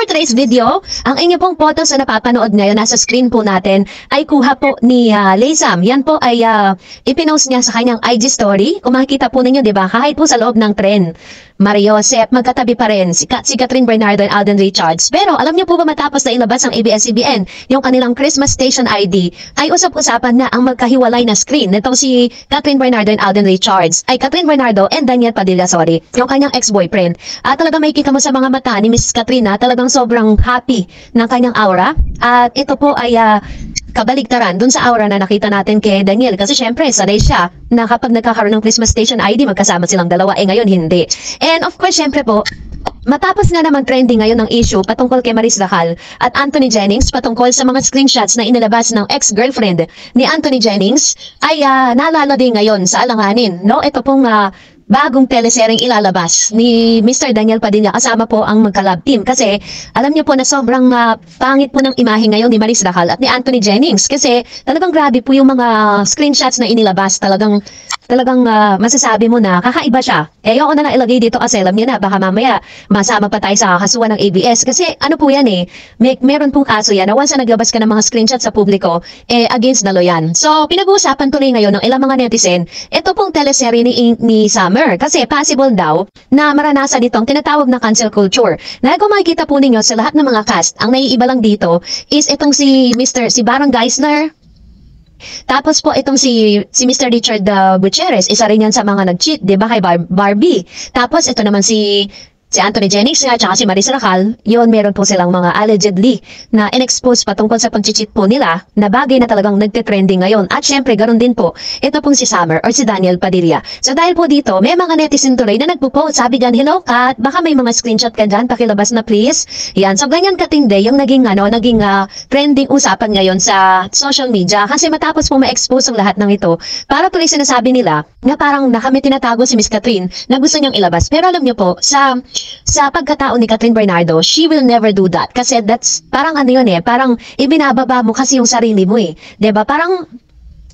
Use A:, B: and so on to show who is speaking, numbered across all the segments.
A: for today's video, ang inyo pong photos na napapanood ngayon, nasa screen po natin, ay kuha po ni Laysam. Yan po ay ipinost niya sa kanyang IG story. Kung makikita po ninyo, di ba, kahit po sa loob ng tren, Mario Josep, magkatabi pa rin si Catherine Bernardo and Alden Richards. Pero alam niyo po ba matapos na ilabas ng ABS-CBN yung kanilang Christmas Station ID, ay usap-usapan na ang magkahiwalay na screen nitong si Catherine Bernardo and Alden Richards. Ay Catherine Bernardo and Daniel Padilla, sorry, yung kanyang ex-boyfriend. At talaga may kita mo sa mga mata ni Mrs. Katrina, talagang sobrang happy ng kanyang aura. At ito po ay kabaligtaran dun sa aura na nakita natin kay Daniel. Kasi syempre, sanay siya na kapag nagkakaroon ng Christmas Station ID, magkasama silang dalawa. Ngayon, hindi. And of course, syempre po, matapos na naman trending ngayon ng issue patungkol kay Maris Dacal at Anthony Jennings patungkol sa mga screenshots na inilabas ng ex-girlfriend ni Anthony Jennings, ay naalala din ngayon sa alanganin. No? Ito pong bagong teleseryeng ilalabas ni Mr. Daniel Padilla kasama po ang magka-love team. Kasi alam niyo po na sobrang pangit po ng imahe ngayon ni Maris Dacal at ni Anthony Jennings. Kasi talagang grabe po yung mga screenshots na inilabas. Talagang masasabi mo na kakaiba siya. Ayoko na ilagay dito kasi alam niyo na baka mamaya masama pa tayo sa kasuhan ng ABS. Kasi ano po yan meron pong kaso yan na once na naglabas ka ng mga screenshots sa publiko, against the law yan. So pinag-uusapan tuloy ngayon ng ilang mga netizen, ito pong teleserye ni Summer. Kasi possible daw na maranasan itong tinatawag na cancel culture. Na kung makikita po ninyo sa lahat ng mga cast, ang naiiba lang dito is itong si Baron Geisler. Tapos po itong si Mr. Richard Gutierrez, isa rin yan sa mga nag-cheat, di ba, kay Barbie. Tapos ito naman si Anthony Jennings at saka si Maris Dacal, yun meron po silang mga allegedly na in-expose patungkol sa pag-cheat po nila na bagay na talagang nagte-trending ngayon. At syempre, ganoon din po, ito pong si Summer or si Daniel Padilla. So dahil po dito, may mga netizen tuloy na nagpo-post, sabi dyan, hello Kat, baka may mga screenshot ka dyan, pakilabas na please. Yan, so ganyan katindi yung naging trending usapan ngayon sa social media kasi matapos po ma-expose ang lahat ng ito, para tuloy sinasabi nila na parang kami tinatago si Miss Catherine na gusto niyang ilabas. Pero alam niyo po, sa pagkatao ni Catherine Bernardo, she will never do that. Kasi that's, parang parang ibinababa mo kasi yung sarili mo Diba? Parang,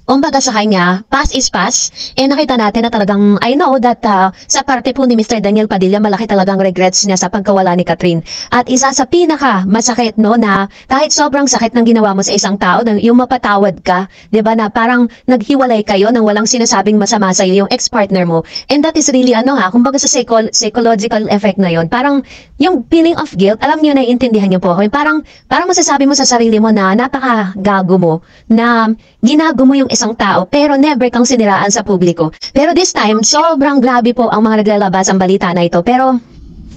A: umbaga sa kanya, past is past. Nakita natin na talagang, I know that sa parte po ni Mr. Daniel Padilla, malaki talagang regrets niya sa pagkawala ni Catherine. At isa sa pinaka masakit, na kahit sobrang sakit ng ginawa mo sa isang tao, yung mapatawad ka, di ba, na parang naghiwalay kayo nang walang sinasabing masama sa'yo yung ex-partner mo. And that is really, kumbaga sa psychological effect na yun, parang yung feeling of guilt, alam niyo, naiintindihan niyo po ako. Parang masasabi mo sa sarili mo na napaka-gago mo, na ginago mo yung isang tao pero never kang siniraan sa publiko. Pero this time, sobrang grabe po ang mga naglalabas ang balita na ito. Pero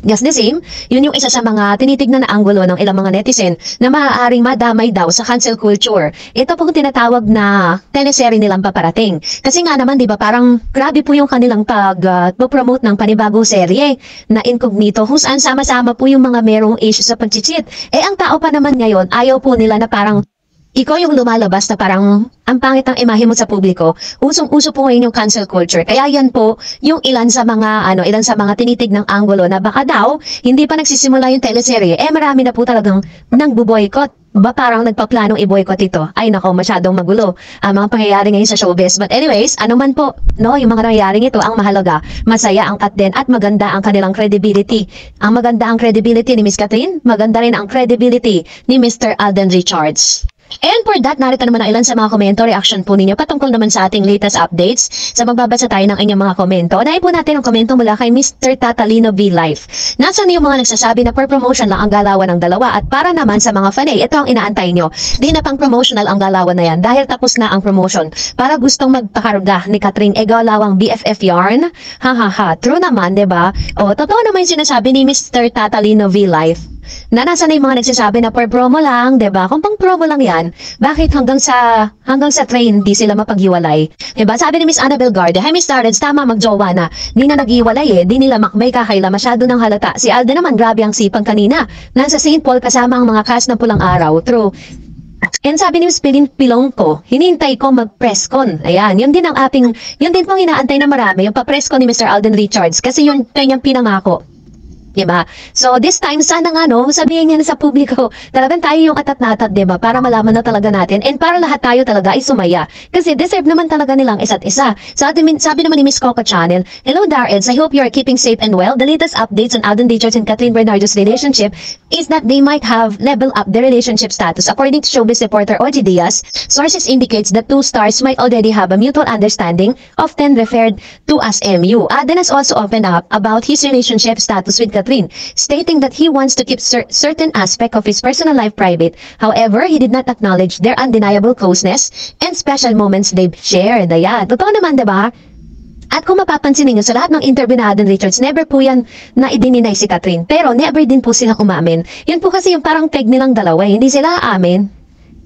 A: just the same, yun yung isa sa mga tinitignan na anggulo ng ilang mga netizen na maaaring madamay daw sa cancel culture. Ito pong tinatawag na teleserye nilang paparating. Kasi nga naman, di ba, parang grabe po yung kanilang pag-promote ng panibagong serye na incognito kung saan sama-sama po yung mga merong issue sa pag-cheat. Ang tao pa naman ngayon, ayaw po nila na parang ikaw yung lumalabas na parang ang pangit ng imahe mo sa publiko. Usong-uso po ngayon yung cancel culture. Kaya yan po yung ilan sa mga tinitignang anggulo na baka daw hindi pa nagsisimula yung teleserye. Marami na po talagang nagbo-boycott. Ba parang nagpaplanong i-boycott ito. Ay nako, masyadong magulo ang mga pangyayari ngayon sa showbiz. But anyways, anuman po, yung mga nangyayaring ito, ang mahalaga, masaya ang Katden at maganda ang kanilang credibility. Ang maganda ang credibility ni Miss Catherine, maganda rin ang credibility ni Mr. Alden Richards. And for that, narito naman ang ilan sa mga komento, reaction po ninyo patungkol naman sa ating latest updates. Sa magbabasa tayo ng inyong mga komento, unahin po natin ang komento mula kay Mr. Tatalino V. Life. Nasaan yung mga nagsasabi na per promotion lang ang galawan ng dalawa at para naman sa mga fanay, ito ang inaantay nyo. Di na pang promotional ang galawan na yan dahil tapos na ang promotion. Para gustong magpakarga ni Catherine, galawang BFF yarn? True naman, diba? Totoo naman yung sinasabi ni Mr. Tatalino V. Life. Na nasa na yung mga nagsasabi na per promo lang, diba? Kung pang promo lang yan, bakit hanggang sa train di sila mapaghiwalay? Diba? Sabi ni Miss Annabel Garde, hi Miss Tarreds, tama magjowa na. Di na naghiwalay di nila makmay kakayla, masyado ng halata. Si Alden naman, grabe ang sipag kanina. Nasa St. Paul kasama ang mga cast ng Pulang Araw. True. And sabi ni Miss Pilong ko, hinintay ko mag-presscon. Ayan, yun din pong inaantay na marami, yung pa-presscon ni Mr. Alden Richards. Kasi yun kanyang pinangako Diba? So, this time, sana nga, no, sabihin niya na sa publiko, talagang tayo yung atat na atat, diba? Para malaman na talaga natin, and para lahat tayo talaga ay sumaya. Kasi deserve naman talaga nilang isa't isa. Sabi naman ni Miss Coco Channel, "Hello, Dareds, I hope you are keeping safe and well. The latest updates on Alden Richards and Catherine Bernardo's relationship is that they might have leveled up their relationship status. According to showbiz reporter Oji Diaz, sources indicates the two stars might already have a mutual understanding, often referred to as MU. Alden has also opened up about his relationship status with Catherine, stating that he wants to keep certain aspect of his personal life private. However, he did not acknowledge their undeniable closeness and special moments they've shared." Ayan, totoo naman, diba? At kung mapapansin ninyo sa lahat ng interview na Alden Richards, never po yan na idininay si Catherine. Pero never din po sila umamin. Yun po kasi yung parang peg nilang dalawa, hindi sila aamin.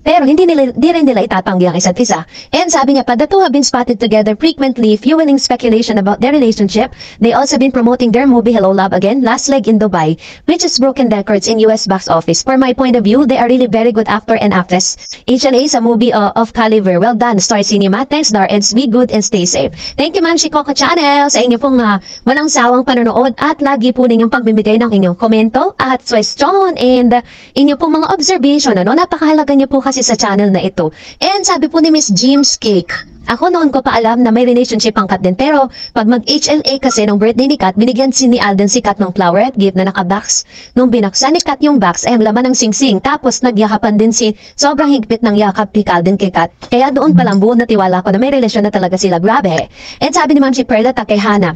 A: Pero hindi rin nila itatanggi ang isa't isa. And sabi niya pa, the two have been spotted together frequently, fueling speculation about their relationship. They also been promoting their movie Hello Love Again, last leg in Dubai, which has broken records in US box office. For my point of view, they are really very good actor and actress. Each and a movie of caliber. Well done, Star Cinema. Thanks, Dareds. Be good and stay safe. Thank you, Ma'am Coco Channel, sa inyo pong walang sawang panonood at lagi po ninyong pagbibigay ng inyong komento at question and inyo pong mga observation. Napakahalaga niyo po kasi sa channel na ito. And sabi po ni Miss Jim's Cake, ako noon ko pa alam na may relationship ang Kat din, pero pag mag-HLA kasi nung birthday ni Kat, binigyan ni Alden si Kat ng flower at gift na naka-box. Nung binaksan ni Kat yung box ay ang laman ng singsing, tapos nagyakapan din sobrang higpit ng yakap ni Alden kay Kat. Kaya doon palang buo na tiwala ko na may relasyon na talaga sila. Grabe. And sabi ni Ma'am Perla Takehana,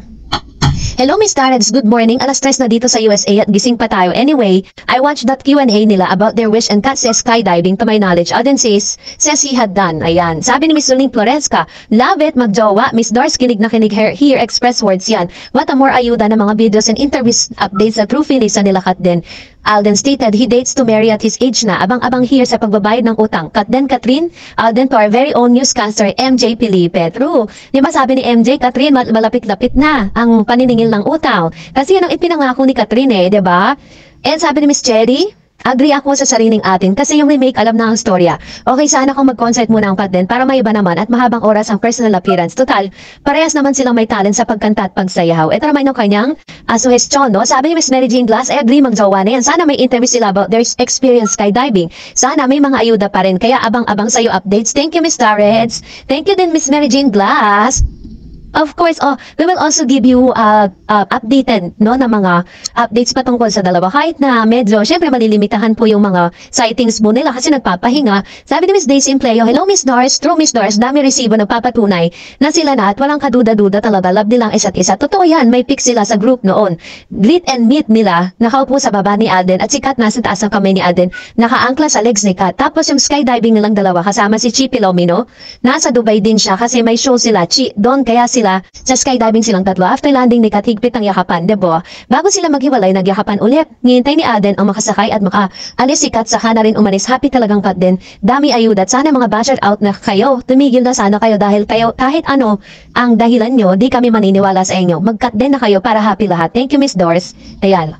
A: "Hello, Miss Dareds. Good morning. Alas 3 na dito sa USA at gising pa tayo. Anyway, I watched that Q&A nila about their wish and Kat says skydiving. To my knowledge, Alden says he had done." Ayan. Sabi ni Miss Luling Floresca, "Love it, magjowa. Miss Dars, kilig na kilig here. Express words yan. What a more ayuda ng mga videos and interviews updates sa true feelings sa nila Kat din." Alden stated he dates to marry at his age na. Abang-abang here sa pagbabayad ng utang. Kat din Catherine, Alden to our very own newscaster MJ Felipe. True. Di ba sabi ni MJ, Catherine, malapit-lapit na ang paniningil ng utang. Kasi yan ang ipinangako ni Catherine di ba? And sabi ni Miss Cherry, agree ako sa sariling atin kasi yung remake alam na ang storya. Okay, sana kung mag-concert muna ang Kat din para maiba naman at mahabang oras ang personal appearance. Total, parehas naman silang may talent sa pagkanta at pagsayaw. Ito naman yung kanyang suhestyon, no? Sabi ni Miss Mary Jane Glass, I agree, magjowa na yan. Sana may interview sila about their experience skydiving. Sana may mga ayuda pa rin. Kaya abang-abang sa'yo updates. Thank you, Miss Dareds. Thank you din, Miss Mary Jane Glass. Of course, we will also give you updated na mga updates patungkol sa dalawa. Kahit na medyo, syempre malilimitahan po yung mga sightings mo nila kasi nagpapahinga. Sabi ni Miss Daisy Impleo, "Hello Miss Dars, true Miss Dars, dami resibo nagpapatunay na sila na at walang kaduda-duda talaga, love nilang isa't isa." Totoo yan, may pic sila sa group noon. Greet and meet nila, nakaupo sa baba ni Alden at si Kat nasa taas ng kamay ni Alden, nakaangkla sa legs ni Kat. Tapos yung skydiving nilang dalawa kasama si Chi Pilomino, nasa Dubai din siya kasi may show sila, doon kaya sila sa skydiving silang tatlo. After landing ni Kat, higpit ang yakapan, diba? Bago sila maghiwalay, nagyakapan ulit. Ngintay ni Alden ang makasakay at makaalis si Kat, saka na rin umalis. Happy talagang Kat din. Dami ayuda. Sana mga basher out na kayo. Tumigil na sana kayo dahil kayo, kahit ano ang dahilan nyo, di kami maniniwala sa inyo. Mag-Kat din na kayo para happy lahat. Thank you, Miss Doris. Ayan.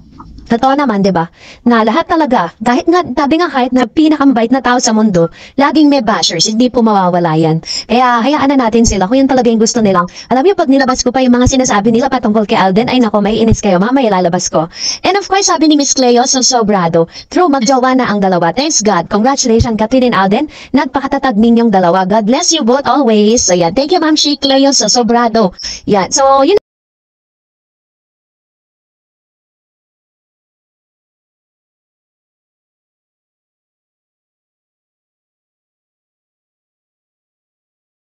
A: Totoo naman, di ba? Na lahat talaga, kahit nga, sabi nga kahit na pinakamabait na tao sa mundo, laging may bashers, hindi po mawawala yan. Kaya hayaan na natin sila kung yun talaga yung gusto nilang. Alam niyo, pag nilabas ko pa yung mga sinasabi nila patungkol kay Alden, ay nako, may inis kayo, mamaya lalabas ko. And of course, sabi ni Miss Cleo Sobrado, true, magjowa na ang dalawa. Thanks God. Congratulations, Catherine and Alden. Nagpakatatag ninyong dalawa. God bless you both always. So yan, thank you, Ma'am Cleo Sobrado. Yan, so yun.